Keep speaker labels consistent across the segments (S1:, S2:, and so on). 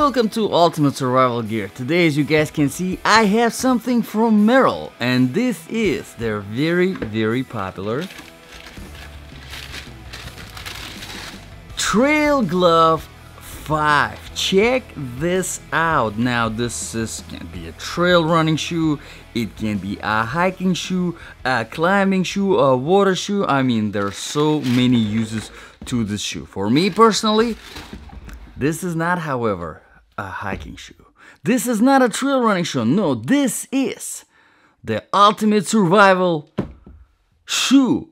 S1: welcome to Ultimate Survival Gear. Today, as you guys can see, I have something from Merrell, and this is their very popular Trail Glove 5. Check this out. Now, this can be a trail running shoe, it can be a hiking shoe, a climbing shoe, a water shoe. I mean, there are so many uses to this shoe. For me personally, this is not, however, a hiking shoe. This is not a trail running shoe. No, this is the ultimate survival shoe.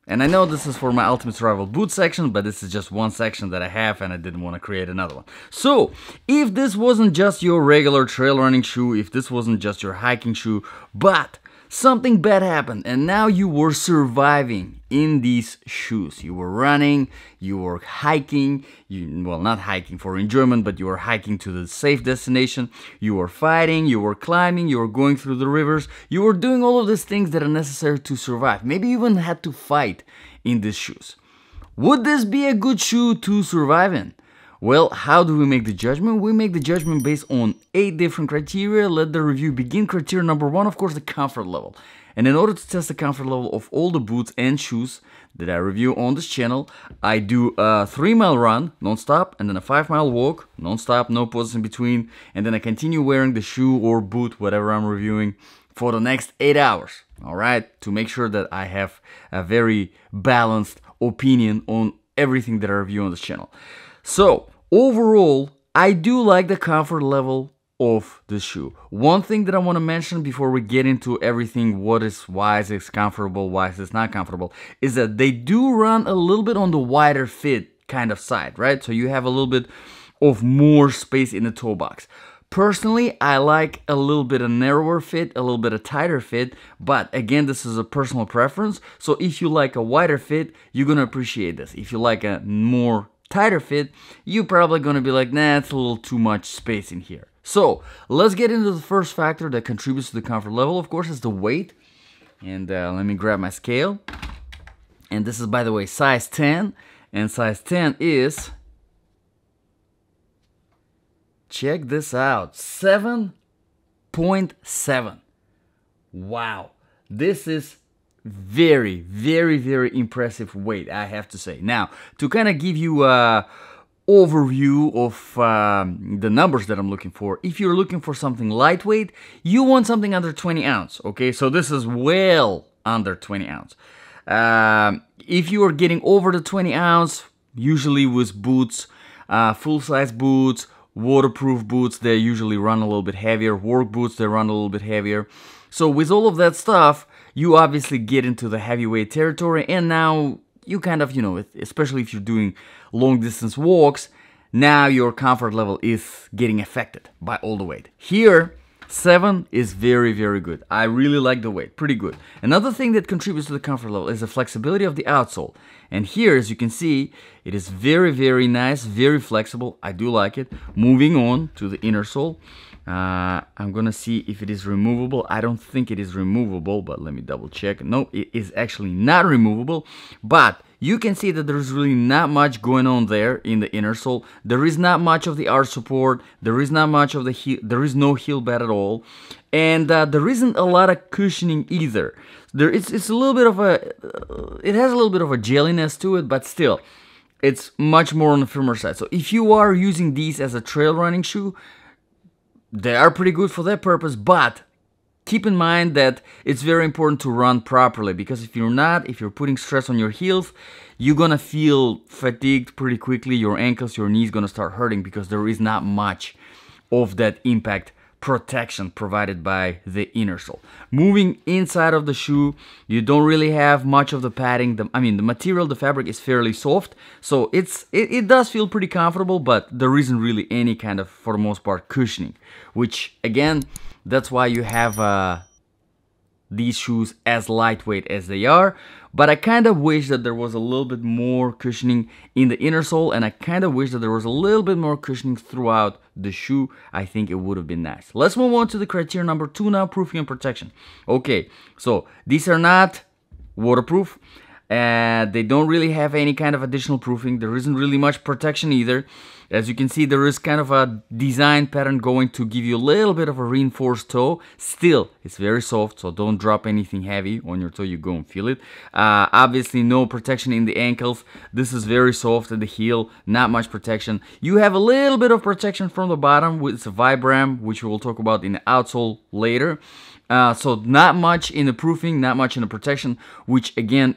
S1: And I know this is for my ultimate survival boot section, but this is just one section that I have and I didn't want to create another one. So, if this wasn't just your regular trail running shoe, if this wasn't just your hiking shoe, but something bad happened and now you were surviving in these shoes. You were running, you were hiking, well, not hiking for enjoyment, but you were hiking to the safe destination. You were fighting, you were climbing, you were going through the rivers. You were doing all of these things that are necessary to survive. Maybe you even had to fight in these shoes. Would this be a good shoe to survive in? Well, how do we make the judgment? We make the judgment based on 8 different criteria. Let the review begin. Criteria number 1, of course, the comfort level. And in order to test the comfort level of all the boots and shoes that I review on this channel, I do a 3-mile run, non-stop, and then a 5-mile walk, non-stop, no pauses in between, and then I continue wearing the shoe or boot, whatever I'm reviewing, for the next 8 hours, all right, to make sure that I have a very balanced opinion on everything that I review on this channel. So, overall, I do like the comfort level of the shoe. One thing that I want to mention before we get into everything, why is it comfortable, why is this not comfortable, is that they do run a little bit on the wider fit kind of side, right? So you have a little bit of more space in the toe box. Personally, I like a little bit of narrower fit, a little bit of tighter fit, but again, this is a personal preference. So if you like a wider fit, you're gonna appreciate this. If you like a more tighter fit, you're probably gonna be like, nah, it's a little too much space in here. So let's get into the first factor that contributes to the comfort level. Of course, is the weight. And let me grab my scale. And this is, by the way, size 10. And size 10 is, check this out, 7.7. Wow, this is very impressive weight, I have to say. Now, to kind of give you a overview of the numbers that I'm looking for, if you're looking for something lightweight, you want something under 20 ounce, okay? So this is well under 20 ounce. If you are getting over the 20 ounce, usually with boots, full-size boots, waterproof boots, they usually run a little bit heavier. Work boots, they run a little bit heavier. So with all of that stuff, you obviously get into the heavyweight territory, and now you kind of, you know, especially if you're doing long distance walks, now your comfort level is getting affected by all the weight. Here, 7 is very good. I really like the weight, pretty good. Another thing that contributes to the comfort level is the flexibility of the outsole. And here, as you can see, it is very nice, very flexible. I do like it. Moving on to the inner sole. I'm gonna see if it is removable. I don't think it is removable, but let me double check. No, it is actually not removable, but you can see that there's really not much going on there in the inner sole. There is not much of the arch support. There is not much of the heel. There is no heel bed at all, and there isn't a lot of cushioning either. It's a little bit of a, it has a little bit of a jelliness to it, but still, it's much more on the firmer side. So if you are using these as a trail running shoe, they are pretty good for that purpose, but keep in mind that it's very important to run properly, because if you're not, if you're putting stress on your heels, you're gonna feel fatigued pretty quickly. Your ankles, your knees gonna start hurting because there is not much of that impact protection provided by the inner sole. Moving inside of the shoe, you don't really have much of the padding. The material, the fabric is fairly soft, so it does feel pretty comfortable, but there isn't really any kind of, for the most part, cushioning, which again, that's why you have these shoes as lightweight as they are. But I kind of wish that there was a little bit more cushioning in the inner sole, and I kind of wish that there was a little bit more cushioning throughout the shoe. I think it would have been nice. Let's move on to the criteria number 2 now, proofing and protection. Okay, so these are not waterproof. They don't really have any kind of additional proofing. There isn't really much protection either. As you can see, there is kind of a design pattern going to give you a little bit of a reinforced toe. Still, it's very soft, so don't drop anything heavy on your toe. You go and feel it. Obviously, no protection in the ankles. This is very soft at the heel, not much protection. You have a little bit of protection from the bottom with Vibram, which we will talk about in the outsole later. So not much in the proofing, not much in the protection, which again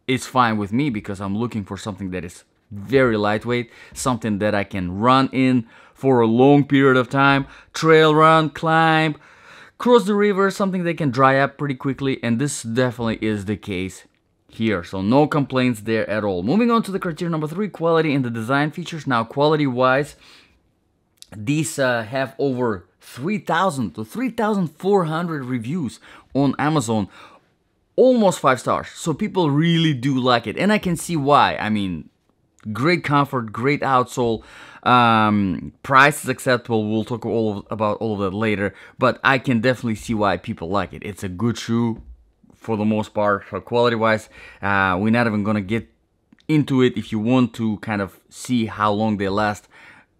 S1: is fine with me because I'm looking for something that is very lightweight, something that I can run in for a long period of time, trail run, climb, cross the river, something that can dry up pretty quickly, and this definitely is the case here. So no complaints there at all. Moving on to the criteria number 3, quality and the design features. Now quality wise, these have over 3,000 to 3,400 reviews on Amazon, almost 5 stars. So people really do like it, and I can see why. I mean, great comfort, great outsole, price is acceptable. We'll talk about all of that later, but I can definitely see why people like it. It's a good shoe for the most part. So quality wise, we're not even gonna get into it. If you want to kind of see how long they last,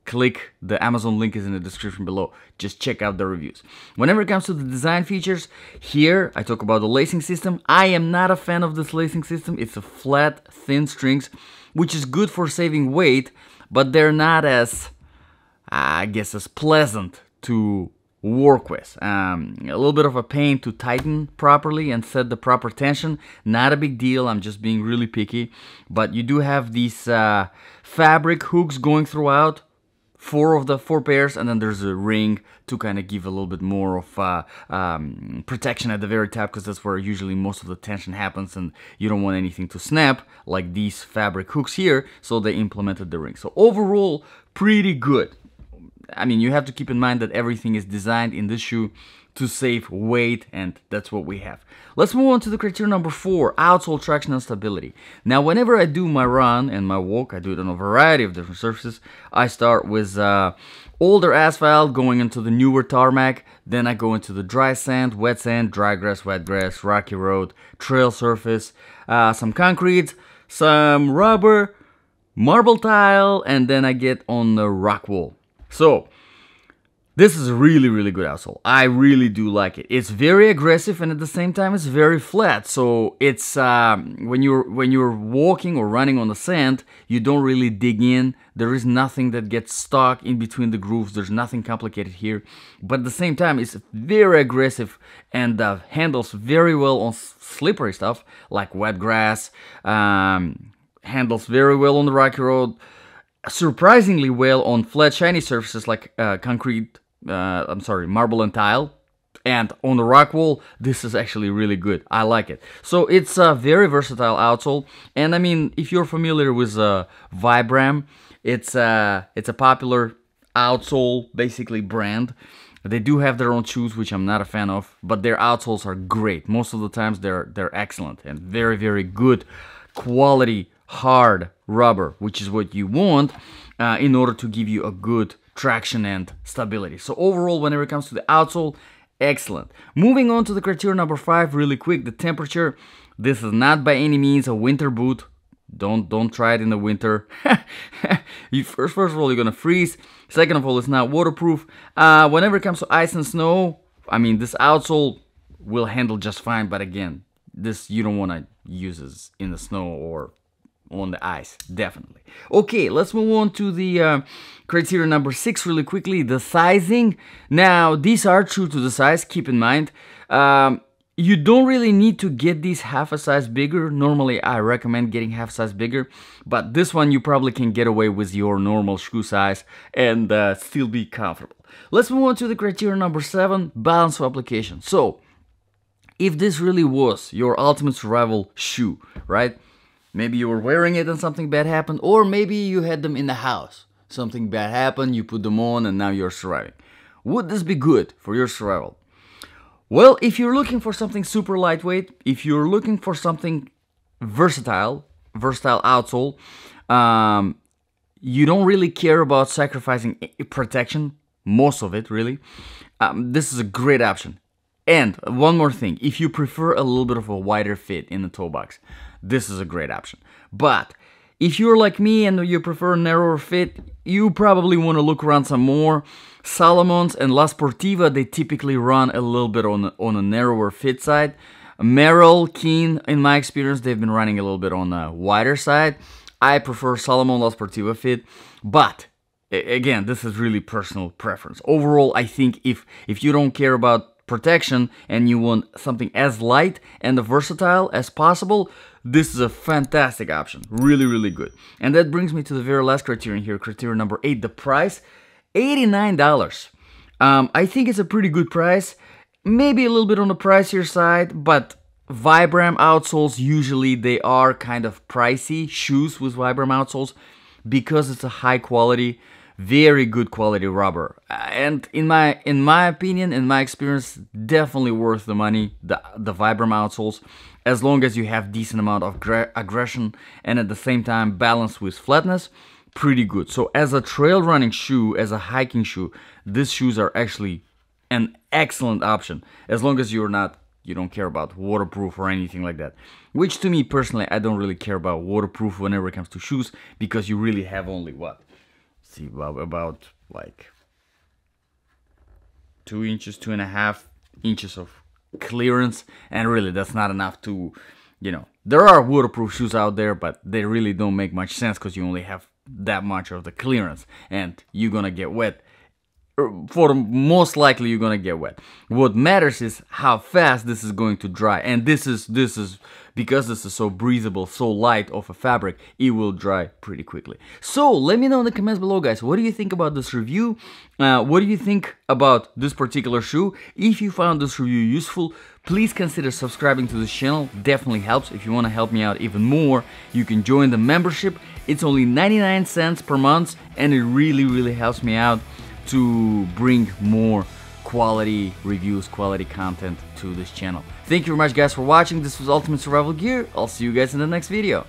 S1: click the Amazon link is in the description below. Just check out the reviews. Whenever it comes to the design features, here I talk about the lacing system. I am not a fan of this lacing system. It's a flat, thin strings, which is good for saving weight, but they're not as, I guess, as pleasant to work with. A little bit of a pain to tighten properly and set the proper tension. Not a big deal, I'm just being really picky. But you do have these fabric hooks going throughout, 4 of the 4 pairs, and then there's a ring to kind of give a little bit more of protection at the very top, because that's where usually most of the tension happens and you don't want anything to snap like these fabric hooks here, so they implemented the ring. So overall, pretty good. I mean, you have to keep in mind that everything is designed in this shoe to save weight, and that's what we have. Let's move on to the criteria number 4, outsole traction and stability. Now, whenever I do my run and my walk, I do it on a variety of different surfaces. I start with older asphalt going into the newer tarmac, then I go into the dry sand, dry grass, wet grass, rocky road, trail surface, some concrete, some rubber, marble tile, and then I get on the rock wall. So this is a really, really good outsole. I really do like it. It's very aggressive, and at the same time, it's very flat. So it's when you're walking or running on the sand, you don't really dig in. There is nothing that gets stuck in between the grooves. There's nothing complicated here. But at the same time, it's very aggressive and handles very well on slippery stuff like wet grass. Handles very well on the rocky road. Surprisingly well on flat, shiny surfaces like concrete. Marble and tile, and on the rock wall, this is actually really good. I like it. So it's a very versatile outsole, and I mean, if you're familiar with Vibram, it's a popular outsole, basically brand. They do have their own shoes, which I'm not a fan of, but their outsoles are great. Most of the times, they're excellent and very, very good quality hard rubber, which is what you want in order to give you a good traction and stability. So overall, whenever it comes to the outsole, excellent. Moving on to the criteria number 5 really quick, the temperature. This is not by any means a winter boot. Don't try it in the winter. First of all, you're gonna freeze. Second of all, it's not waterproof. Whenever it comes to ice and snow, I mean, this outsole will handle just fine, but again, this you don't want to use this in the snow or on the ice, definitely. Okay, let's move on to the criteria number 6 really quickly, the sizing. Now, these are true to the size, keep in mind. You don't really need to get these half a size bigger. Normally, I recommend getting half a size bigger, but this one you probably can get away with your normal shoe size and still be comfortable. Let's move on to the criteria number 7, balance of application. So, if this really was your ultimate survival shoe, right? Maybe you were wearing it and something bad happened, or maybe you had them in the house. Something bad happened, you put them on, and now you're surviving. Would this be good for your survival? Well, if you're looking for something super lightweight, if you're looking for something versatile outsole, you don't really care about sacrificing protection, most of it really, this is a great option. And one more thing, if you prefer a little bit of a wider fit in the toe box, this is a great option. But if you're like me and you prefer narrower fit, you probably want to look around some more. Salomon's and La Sportiva, they typically run a little bit on a narrower fit side. Merrell, Keen, in my experience, they've been running a little bit on the wider side. I prefer Salomon La Sportiva fit, but again, this is really personal preference. Overall, I think if you don't care about protection and you want something as light and versatile as possible, this is a fantastic option. Really, really good. And that brings me to the very last criterion here, criterion number 8, the price. $89. I think it's a pretty good price. Maybe a little bit on the pricier side, but Vibram outsoles, usually they are kind of pricey. Shoes with Vibram outsoles, because it's a high quality, very good quality rubber. And in my opinion, in my experience, definitely worth the money, the Vibram outsoles, as long as you have decent amount of aggression and at the same time balanced with flatness, pretty good. So as a trail running shoe, as a hiking shoe, these shoes are actually an excellent option, as long as you don't care about waterproof or anything like that. Which to me personally, I don't really care about waterproof whenever it comes to shoes, because you really have only what? See, about like 2 inches, 2.5 inches of clearance, and really that's not enough to, there are waterproof shoes out there, but they really don't make much sense because you only have that much of the clearance and you're gonna get wet. For most likely you're gonna get wet. What matters is how fast this is going to dry, and this is because this is so breathable, so light of a fabric, it will dry pretty quickly. So let me know in the comments below, guys, what do you think about this review? What do you think about this particular shoe? If you found this review useful, please consider subscribing to this channel. Definitely helps. If you want to help me out even more, you can join the membership. It's only 99 cents per month, and it really helps me out to bring more quality reviews, quality content to this channk. Thank you very much, guys, for watching. This was Ultimate Survival Gear. I'll see you guys in the next video.